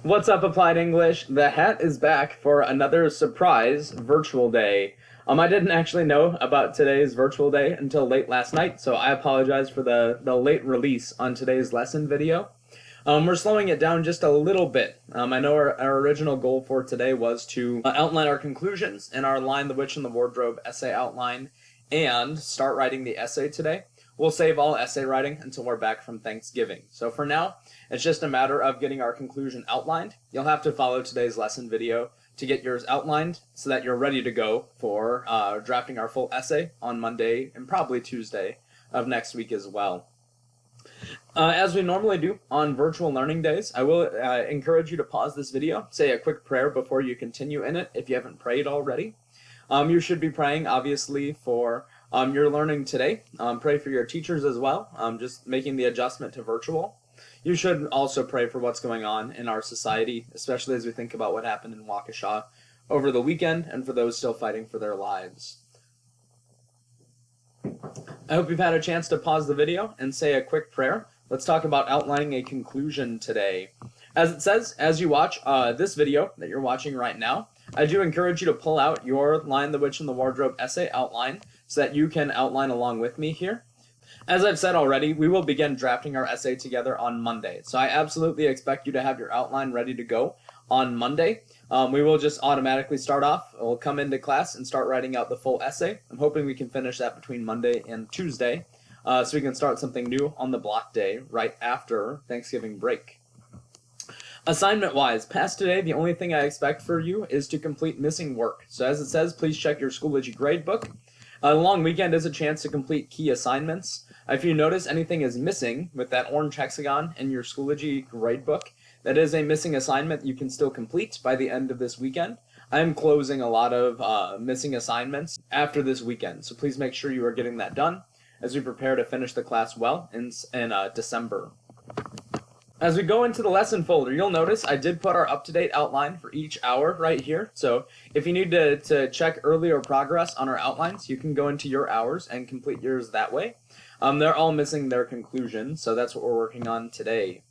What's up, Applied English? The hat is back for another surprise virtual day. I didn't actually know about today's virtual day until late last night, so I apologize for the late release on today's lesson video. We're slowing it down just a little bit. I know our original goal for today was to outline our conclusions in our Lion, the Witch, and the Wardrobe essay outline and start writing the essay today. We'll save all essay writing until we're back from Thanksgiving. So for now, it's just a matter of getting our conclusion outlined. You'll have to follow today's lesson video to get yours outlined so that you're ready to go for drafting our full essay on Monday and probably Tuesday of next week as well. As we normally do on virtual learning days, I will encourage you to pause this video, say a quick prayer before you continue in it if you haven't prayed already. You should be praying, obviously, for your learning today. Pray for your teachers as well, just making the adjustment to virtual. You should also pray for what's going on in our society, especially as we think about what happened in Waukesha over the weekend and for those still fighting for their lives. I hope you've had a chance to pause the video and say a quick prayer. Let's talk about outlining a conclusion today. As it says, as you watch this video that you're watching right now, I do encourage you to pull out your Lion, the Witch, and the Wardrobe essay outline so that you can outline along with me here. As I've said already, we will begin drafting our essay together on Monday. So I absolutely expect you to have your outline ready to go on Monday. We will just automatically start off. We'll come into class and start writing out the full essay. I'm hoping we can finish that between Monday and Tuesday so we can start something new on the block day right after Thanksgiving break. Assignment-wise, past today, the only thing I expect for you is to complete missing work. So as it says, please check your Schoology gradebook. The long weekend is a chance to complete key assignments. If you notice anything is missing with that orange hexagon in your Schoology gradebook, that is a missing assignment you can still complete by the end of this weekend. I am closing a lot of missing assignments after this weekend, so please make sure you are getting that done as we prepare to finish the class well in December. As we go into the lesson folder, you'll notice I did put our up-to-date outline for each hour right here. So if you need to check earlier progress on our outlines, you can go into your hours and complete yours that way. They're all missing their conclusion, so that's what we're working on today.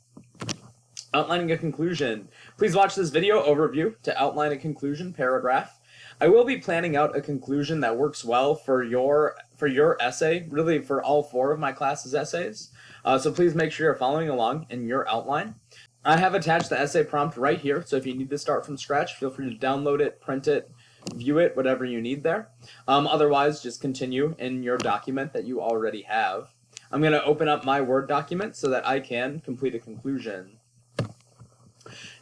Outlining a conclusion. Please watch this video overview to outline a conclusion paragraph. I will be planning out a conclusion that works well for your essay, really for all 4 of my class's essays. So please make sure you're following along in your outline. I have attached the essay prompt right here, so if you need to start from scratch, feel free to download it, print it, view it, whatever you need there. Otherwise, just continue in your document that you already have. I'm going to open up my Word document so that I can complete a conclusion.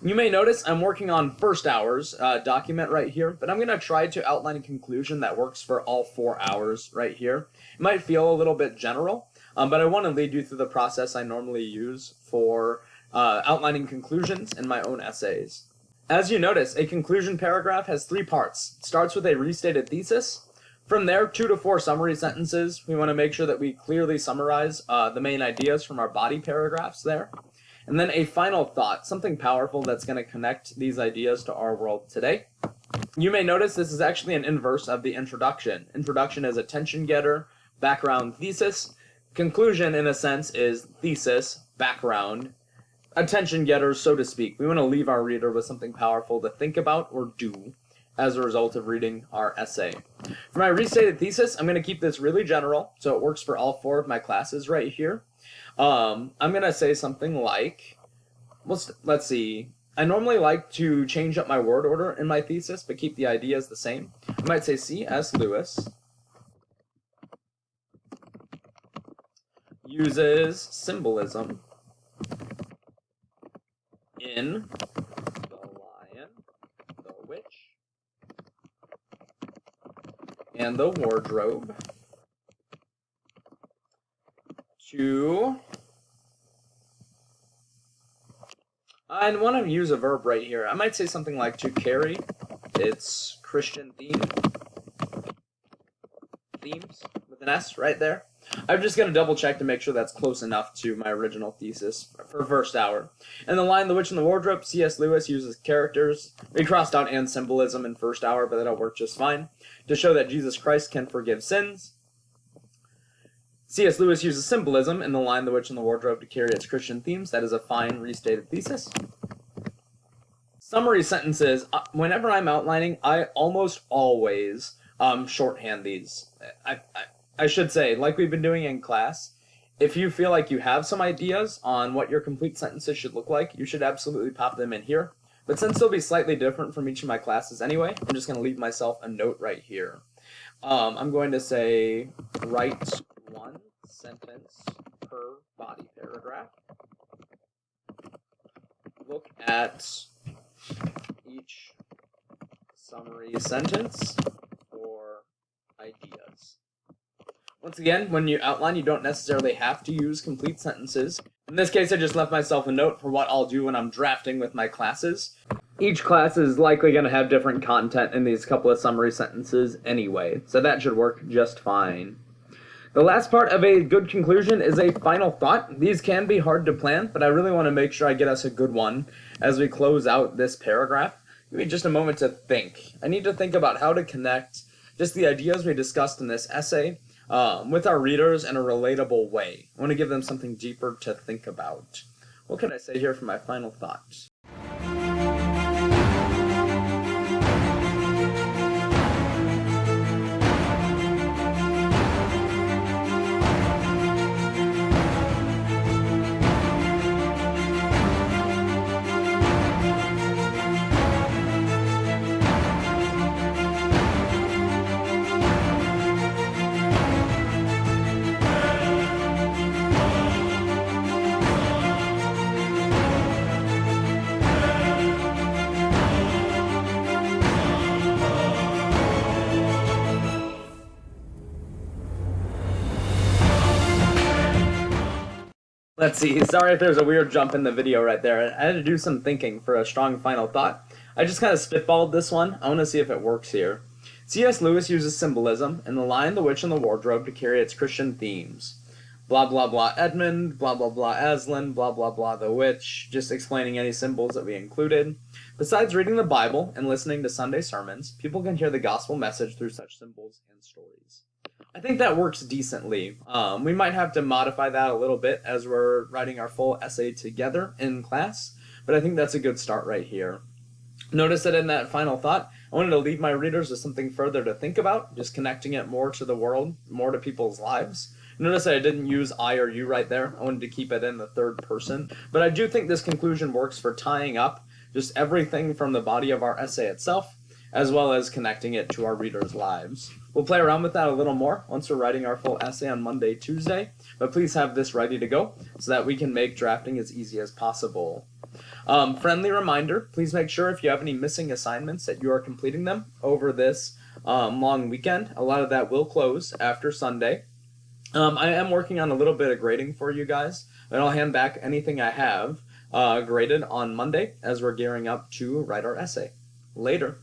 You may notice I'm working on first hour's document right here, but I'm going to try to outline a conclusion that works for all 4 hours right here. It might feel a little bit general, but I want to lead you through the process I normally use for outlining conclusions in my own essays. As you notice, a conclusion paragraph has 3 parts. It starts with a restated thesis. From there, 2 to 4 summary sentences. We want to make sure that we clearly summarize the main ideas from our body paragraphs there. And then a final thought, something powerful that's going to connect these ideas to our world today. You may notice this is actually an inverse of the introduction. Introduction is attention getter, background, thesis. Conclusion, in a sense, is thesis, background, attention getter, so to speak. We want to leave our reader with something powerful to think about or do as a result of reading our essay. For my restated thesis, I'm going to keep this really general, so it works for all 4 of my classes right here. I'm going to say something like, let's see, I normally like to change up my word order in my thesis, but keep the ideas the same. I might say C.S. Lewis uses symbolism in The Lion, the Witch, and the Wardrobe to... I want to use a verb right here. I might say something like to carry its Christian themes with an S right there. I'm just going to double check to make sure that's close enough to my original thesis for first hour. In The Lion, the Witch, and the Wardrobe, C.S. Lewis uses characters. We crossed out and symbolism in first hour, but that'll work just fine, to show that Jesus Christ can forgive sins. C.S. Lewis uses symbolism in The Lion, the Witch, and the Wardrobe to carry its Christian themes. That is a fine restated thesis. Summary sentences. Whenever I'm outlining, I almost always shorthand these. I should say, like we've been doing in class, if you feel like you have some ideas on what your complete sentences should look like, you should absolutely pop them in here. But since they'll be slightly different from each of my classes anyway, I'm just going to leave myself a note right here. I'm going to say, write one sentence per body paragraph. Look at each summary sentence for ideas. Once again, when you outline, you don't necessarily have to use complete sentences. In this case, I just left myself a note for what I'll do when I'm drafting with my classes. Each class is likely going to have different content in these couple of summary sentences anyway, so that should work just fine. The last part of a good conclusion is a final thought. These can be hard to plan, but I really want to make sure I get us a good one as we close out this paragraph. Give me just a moment to think. I need to think about how to connect just the ideas we discussed in this essay with our readers in a relatable way. I want to give them something deeper to think about. What can I say here for my final thought? Let's see, sorry if there's a weird jump in the video right there. I had to do some thinking for a strong final thought. I just kind of spitballed this one. I want to see if it works here. C.S. Lewis uses symbolism in The Lion, the Witch, and the Wardrobe to carry its Christian themes. Blah blah blah Edmund, blah blah blah Aslan, blah blah blah the witch, just explaining any symbols that we included. Besides reading the Bible and listening to Sunday sermons, people can hear the gospel message through such symbols and stories. I think that works decently. We might have to modify that a little bit as we're writing our full essay together in class, but I think that's a good start right here. Notice that in that final thought, I wanted to leave my readers with something further to think about, just connecting it more to the world, more to people's lives. Notice that I didn't use I or you right there. I wanted to keep it in the third person, but I do think this conclusion works for tying up just everything from the body of our essay itself, as well as connecting it to our readers' lives. We'll play around with that a little more once we're writing our full essay on Monday, Tuesday, but please have this ready to go so that we can make drafting as easy as possible. Friendly reminder, please make sure if you have any missing assignments that you are completing them over this long weekend. A lot of that will close after Sunday. I am working on a little bit of grading for you guys, and I'll hand back anything I have graded on Monday as we're gearing up to write our essay. Later.